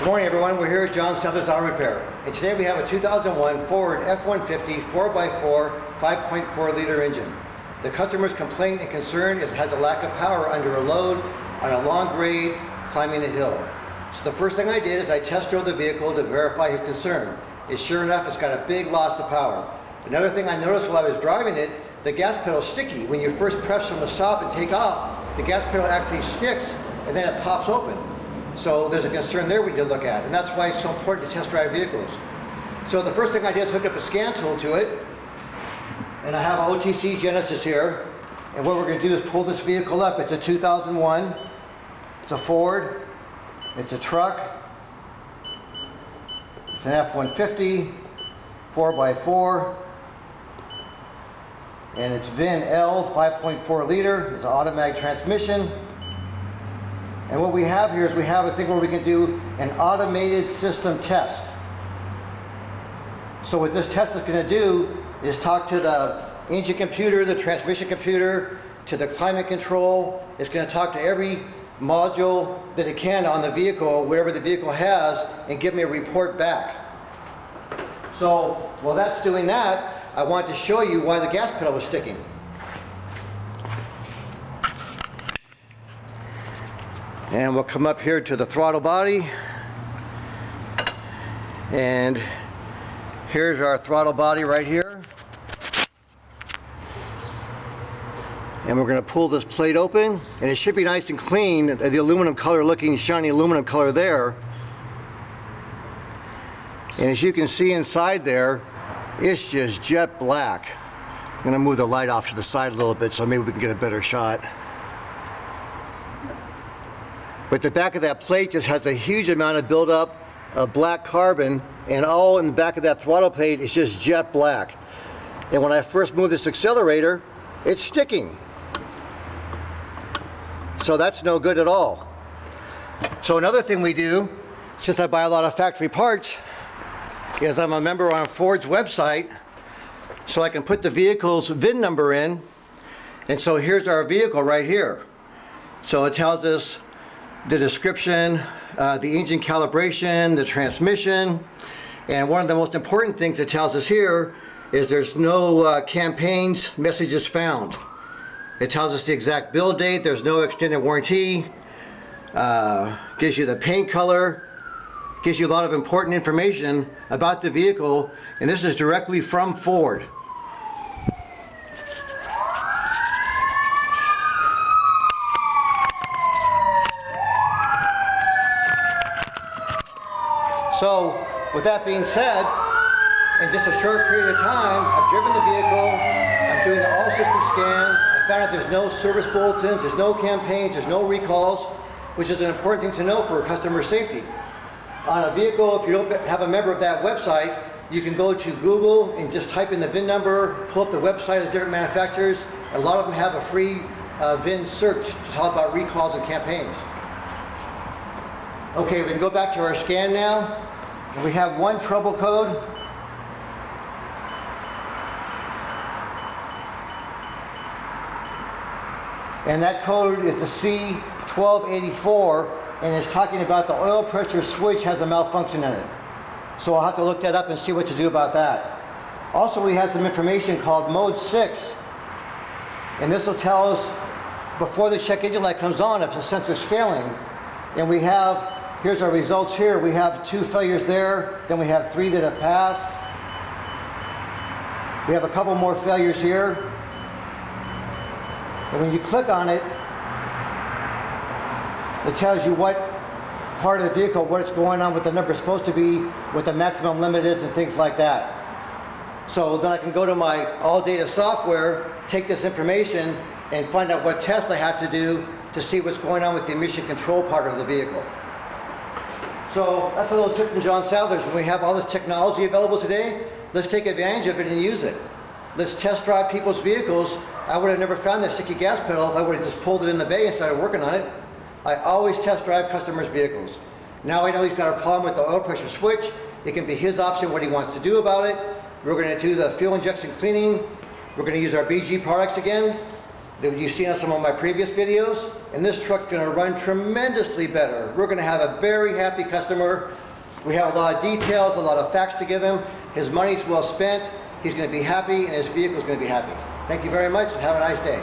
Good morning, everyone. We're here at John Sadler's Auto Repair, and today we have a 2001 Ford F-150 4x4 5.4 liter engine. The customer's complaint and concern is it has a lack of power under a load on a long grade climbing a hill. So the first thing I did is I test drove the vehicle to verify his concern. And sure enough, it's got a big loss of power. Another thing I noticed while I was driving it, the gas pedal is sticky. When you first press from the stop and take off, the gas pedal actually sticks and then it pops open. So there's a concern there we did look at, and that's why it's so important to test drive vehicles. So the first thing I did is hook up a scan tool to it, and I have an OTC Genesis here, and what we're going to do is pull this vehicle up. It's a 2001, it's a Ford, it's a truck, it's an F-150, 4x4, and it's VIN L 5.4 liter, it's an automatic transmission. And what we have here is we have a thing where we can do an automated system test. So what this test is going to do is talk to the engine computer, the transmission computer, to the climate control. It's going to talk to every module that it can on the vehicle, whatever the vehicle has, and give me a report back. So while that's doing that, I want to show you why the gas pedal was sticking. And we'll come up here to the throttle body, and here's our throttle body right here, and we're going to pull this plate open, and it should be nice and clean, the aluminum color looking shiny aluminum color there. And as you can see inside there, it's just jet black. I'm going to move the light off to the side a little bit so maybe we can get a better shot. But the back of that plate just has a huge amount of buildup of black carbon, and all in the back of that throttle plate is just jet black. And when I first move this accelerator, it's sticking. So that's no good at all. So another thing we do, since I buy a lot of factory parts, is I'm a member on Ford's website, so I can put the vehicle's VIN number in. And so here's our vehicle right here. So it tells us the description, the engine calibration, the transmission, and one of the most important things it tells us here is there's no campaigns messages found. It tells us the exact build date, there's no extended warranty, gives you the paint color, gives you a lot of important information about the vehicle, and this is directly from Ford. So, with that being said, in just a short period of time, I've driven the vehicle, I'm doing the all system scan, I found out there's no service bulletins, there's no campaigns, there's no recalls, which is an important thing to know for customer safety. On a vehicle, if you don't have a member of that website, you can go to Google and just type in the VIN number, pull up the website of different manufacturers, and a lot of them have a free VIN search to talk about recalls and campaigns. Okay, we can go back to our scan now. We have one trouble code. And that code is the C1284, and it's talking about the oil pressure switch has a malfunction in it. So I'll have to look that up and see what to do about that. Also, we have some information called mode 6, and this will tell us before the check engine light comes on if the sensor's failing. And we have, here's our results here. We have 2 failures there, then we have 3 that have passed. We have a couple more failures here. And when you click on it, it tells you what part of the vehicle, what it's going on, what the number is supposed to be, what the maximum limit is, and things like that. So then I can go to my all data software, take this information, and find out what tests I have to do to see what's going on with the emission control part of the vehicle. So that's a little tip from John Sadler's. When we have all this technology available today, let's take advantage of it and use it. Let's test drive people's vehicles. I would have never found that sticky gas pedal if I would have just pulled it in the bay and started working on it. I always test drive customers' vehicles. Now I know he's got a problem with the oil pressure switch. It can be his option what he wants to do about it. We're going to do the fuel injection cleaning. We're going to use our BG products again. that you've seen on some of my previous videos, and this truck's gonna run tremendously better. We're gonna have a very happy customer. We have a lot of details, a lot of facts to give him. His money's well spent, he's gonna be happy, and his vehicle's gonna be happy. Thank you very much, and have a nice day.